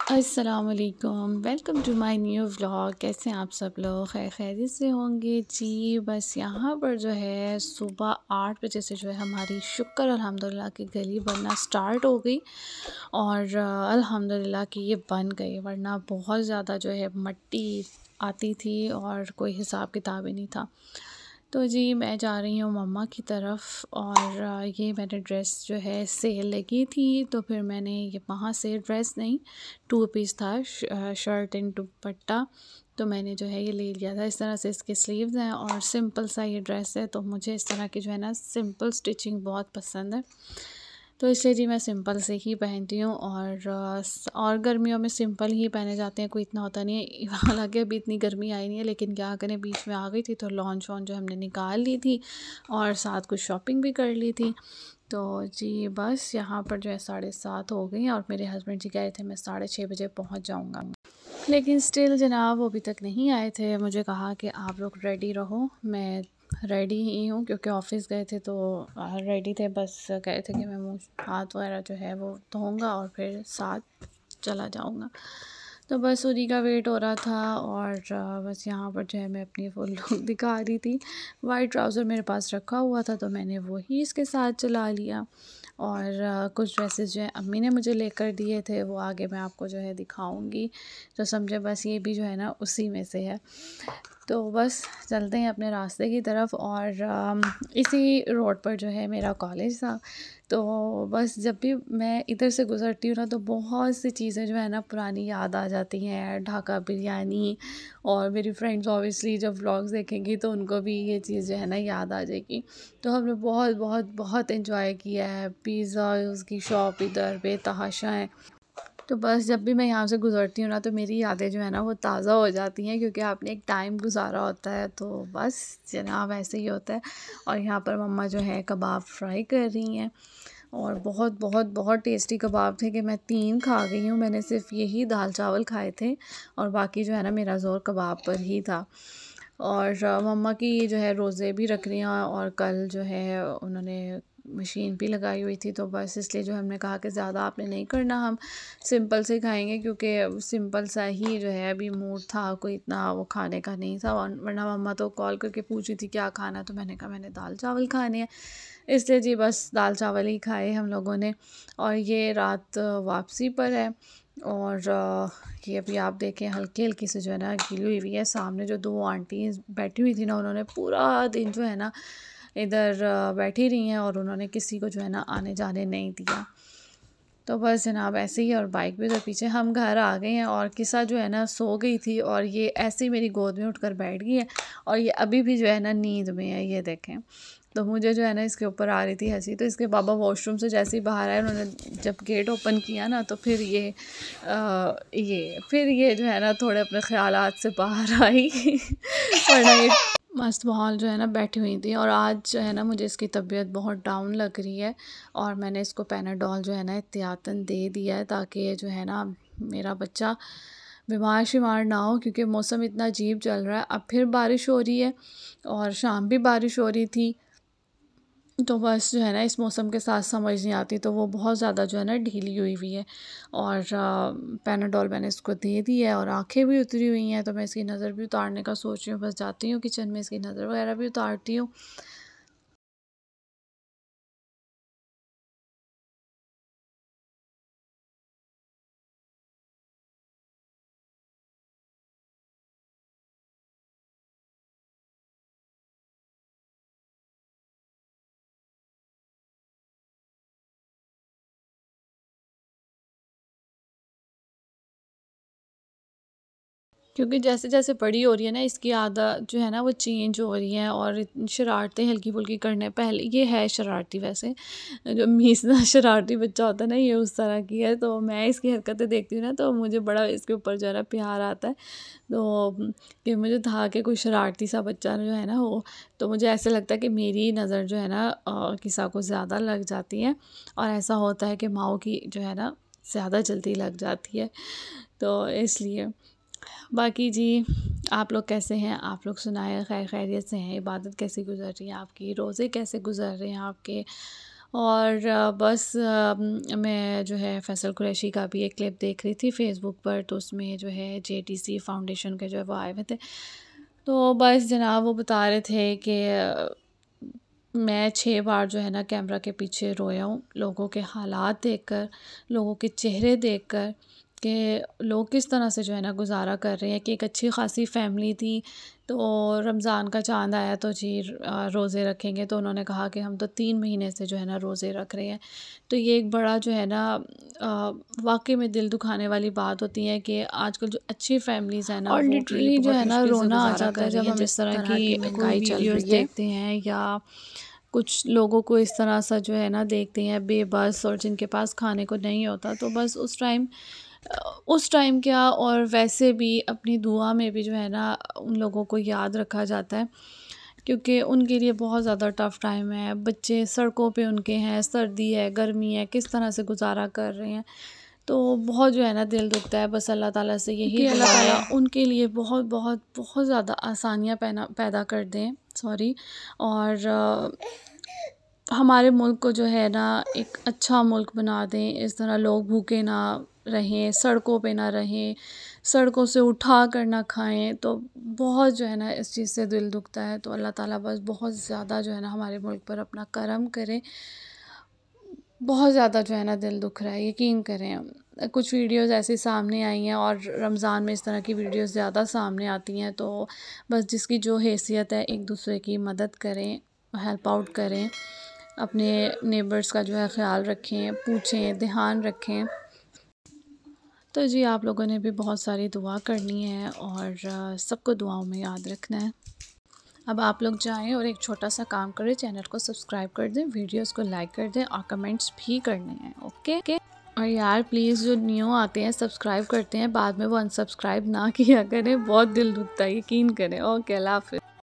अस्सलामुअलैकुम, welcome to my new vlog. कैसे हैं आप सब लोग? खैरियत से होंगे जी। बस यहाँ पर जो है सुबह 8 बजे से जो है हमारी शुक्र अल्हम्दुलिल्लाह की गली बनना स्टार्ट हो गई और अल्हम्दुलिल्लाह कि ये बन गई, वरना बहुत ज़्यादा जो है मट्टी आती थी और कोई हिसाब किताब ही नहीं था। तो जी मैं जा रही हूँ मम्मा की तरफ और ये मैंने ड्रेस जो है सेल लगी थी, तो फिर मैंने ये वहाँ से ड्रेस नहीं, 2 पीस था, शर्ट एंड दुपट्टा। तो मैंने जो है ये ले लिया था। इस तरह से इसके स्लीव्स हैं और सिंपल सा ये ड्रेस है, तो मुझे इस तरह की जो है ना सिंपल स्टिचिंग बहुत पसंद है। तो इसलिए जी मैं सिंपल से ही पहनती हूँ और गर्मियों में सिंपल ही पहने जाते हैं, कोई इतना होता नहीं है। हालांकि अभी इतनी गर्मी आई नहीं है, लेकिन क्या करें, बीच में आ गई थी तो लॉन्च वॉन्च जो हमने निकाल ली थी और साथ कुछ शॉपिंग भी कर ली थी। तो जी बस यहाँ पर जो है 7:30 हो गई और मेरे हस्बैंड जी कह रहे थे मैं 6:30 बजे पहुँच जाऊँगा, लेकिन स्टिल जनाब वो अभी तक नहीं आए थे। मुझे कहा कि आप लोग रेडी रहो, मैं रेडी ही हूँ क्योंकि ऑफ़िस गए थे तो रेडी थे, बस कह रहे थे कि मैं मुँह हाथ वगैरह जो है वो धोऊँगा और फिर साथ चला जाऊँगा। तो बस उन्हीं का वेट हो रहा था और बस यहाँ पर जो है मैं अपनी फुल लुक दिखा रही थी। वाइट ट्राउज़र मेरे पास रखा हुआ था तो मैंने वही इसके साथ चला लिया और कुछ ड्रेसेस जो है अम्मी ने मुझे लेकर दिए थे, वो आगे मैं आपको जो है दिखाऊंगी। तो समझे बस ये भी जो है ना उसी में से है। तो बस चलते हैं अपने रास्ते की तरफ और इसी रोड पर जो है मेरा कॉलेज था। तो बस जब भी मैं इधर से गुज़रती हूँ ना तो बहुत सी चीज़ें जो है ना पुरानी याद आ जाती हैं। ढाका बिरयानी, और मेरी फ्रेंड्स ऑब्वियसली जब व्लॉग्स देखेंगी तो उनको भी ये चीज़ जो है ना याद आ जाएगी। तो हमने बहुत बहुत बहुत एंजॉय किया है। पिज़्ज़ा उसकी शॉप इधर बेतहाशा है। तो बस जब भी मैं यहाँ से गुज़रती हूँ ना तो मेरी यादें जो है ना वो ताज़ा हो जाती हैं, क्योंकि आपने एक टाइम गुज़ारा होता है। तो बस जनाब ऐसे ही होता है। और यहाँ पर मम्मा जो है कबाब फ्राई कर रही हैं और बहुत बहुत बहुत टेस्टी कबाब थे कि मैं 3 खा गई हूँ। मैंने सिर्फ यही दाल चावल खाए थे और बाकी जो है ना मेरा ज़ोर कबाब पर ही था। और मम्मा की जो है रोज़े भी रख रही हैं और कल जो है उन्होंने मशीन भी लगाई हुई थी, तो बस इसलिए जो हमने कहा कि ज़्यादा आपने नहीं करना, हम सिंपल से खाएंगे, क्योंकि सिंपल सा ही जो है अभी मूड था, कोई इतना वो खाने का नहीं था। वरना मम्मा तो कॉल करके पूछी थी क्या खाना है, तो मैंने कहा मैंने दाल चावल खाने हैं, इसलिए जी बस दाल चावल ही खाए हम लोगों ने। और ये रात वापसी पर है और ये अभी आप देखें हल्की हल्की से जो है ना गीली हुई हुई है। सामने जो 2 आंटी बैठी हुई थी ना, उन्होंने पूरा दिन जो है ना इधर बैठी रही हैं और उन्होंने किसी को जो है ना आने जाने नहीं दिया। तो बस जनाब ऐसे ही, और बाइक भी तो पीछे। हम घर आ गए हैं और किसा जो है ना सो गई थी और ये ऐसे ही मेरी गोद में उठकर बैठ गई है और ये अभी भी जो है ना नींद में है, ये देखें। तो मुझे जो है ना इसके ऊपर आ रही थी हंसी। तो इसके बाबा वॉशरूम से जैसे ही बाहर आए, उन्होंने जब गेट ओपन किया ना तो फिर ये जो है ना थोड़े अपने ख्यालात से बाहर आई वरना ये मस्त माहौल जो है ना बैठी हुई थी। और आज जो है ना मुझे इसकी तबीयत बहुत डाउन लग रही है और मैंने इसको पैनाडोल जो है ना एहतियातन दे दिया है, ताकि ये जो है ना मेरा बच्चा बीमार शिमार ना हो, क्योंकि मौसम इतना अजीब चल रहा है। अब फिर बारिश हो रही है और शाम भी बारिश हो रही थी, तो बस जो है ना इस मौसम के साथ समझ नहीं आती, तो वो बहुत ज़्यादा जो है ना ढीली हुई हुई है। और पैनाडोल मैंने इसको दे दी है और आंखें भी उतरी हुई हैं, तो मैं इसकी नज़र भी उतारने का सोच रही हूँ। बस जाती हूँ किचन में, इसकी नज़र वगैरह भी उतारती हूँ। क्योंकि जैसे-जैसे बड़ी हो रही है ना, इसकी आदत जो है ना वो चेंज हो रही है और शरारतें हल्की-फुल्की करने, पहले ये है शरारती वैसे, जो मीसना शरारती बच्चा होता है ना, ये उस तरह की है। तो मैं इसकी हरकतें देखती हूँ ना तो मुझे बड़ा इसके ऊपर जो है ना प्यार आता है। तो कि मुझे था कि कोई शरारती सा बच्चा जो है ना हो, तो मुझे ऐसा लगता है कि मेरी नज़र जो है ना किसी को ज़्यादा लग जाती है, और ऐसा होता है कि माँओं की जो है ना ज़्यादा जल्दी लग जाती है, तो इसलिए। बाकी जी आप लोग कैसे हैं? आप लोग सुनाएं, खैरियत से हैं? इबादत कैसी गुज़र रही है आपकी? रोज़े कैसे गुज़र रहे हैं आपके? और मैं जो है फैसल कुरैशी का भी एक क्लिप देख रही थी फेसबुक पर, तो उसमें जो है JTC फाउंडेशन के जो है वो आए हुए थे। तो बस जनाब वो बता रहे थे कि मैं 6 बार जो है ना कैमरा के पीछे रोया हूँ, लोगों के हालात देखकर, लोगों के चेहरे देखकर कि लोग किस तरह से जो है ना गुज़ारा कर रहे हैं। कि एक अच्छी ख़ासी फ़ैमिली थी, तो रमज़ान का चाँद आया तो जी रोज़े रखेंगे, तो उन्होंने कहा कि हम तो 3 महीने से जो है ना रोज़े रख रहे हैं। तो ये एक बड़ा जो है ना वाक़ई में दिल दुखाने वाली बात होती है कि आजकल जो अच्छी फ़ैमिलीज़ हैं ना, और वो भी लिटरली जो बहुत है ना मुश्किल से रोना आ गुज़ारा जाता कर है रही जब हैं हम जिस इस तरह तरह की की कोई महंगाई चल वीडियोज़ रही है। देखते हैं, या कुछ लोगों को इस तरह सा जो है ना देखते हैं बेबस, और जिनके पास खाने को नहीं होता, तो बस उस टाइम क्या, और वैसे भी अपनी दुआ में भी जो है ना उन लोगों को याद रखा जाता है, क्योंकि उनके लिए बहुत ज़्यादा टफ़ टाइम है। बच्चे सड़कों पे उनके हैं, सर्दी है, गर्मी है, किस तरह से गुज़ारा कर रहे हैं। तो बहुत जो है ना दिल दुखता है। बस अल्लाह ताला से यही कि दुआ अल्लाह ताला है उनके लिए बहुत बहुत बहुत ज़्यादा आसानियाँ पैदा कर दें, सॉरी। और हमारे मुल्क को जो है ना एक अच्छा मुल्क बना दें, इस तरह लोग भूखे ना रहें, सड़कों पे ना रहें, सड़कों से उठा कर ना खाएं। तो बहुत जो है ना इस चीज़ से दिल दुखता है। तो अल्लाह ताला बस बहुत ज़्यादा जो है ना हमारे मुल्क पर अपना करम करे। बहुत ज़्यादा जो है ना दिल दुख रहा है, यकीन करें। कुछ वीडियोस ऐसी सामने आई हैं, और रमज़ान में इस तरह की वीडियोस ज़्यादा सामने आती हैं, तो बस जिसकी जो हैसियत है एक दूसरे की मदद करें, हेल्प आउट करें, अपने नेबर्स का जो है ख़्याल रखें, पूछें, ध्यान रखें। तो जी आप लोगों ने भी बहुत सारी दुआ करनी है, और सबको दुआओं में याद रखना है। अब आप लोग जाएं और एक छोटा सा काम करें, चैनल को सब्सक्राइब कर दें, वीडियोस को लाइक कर दें, और कमेंट्स भी करने हैं, ओके। और यार प्लीज़ जो न्यू आते हैं सब्सक्राइब करते हैं, बाद में वो अनसब्सक्राइब ना किया करें, बहुत दिल दुखता है, यकीन करें। ओके, अल्लाह हाफ़िज़।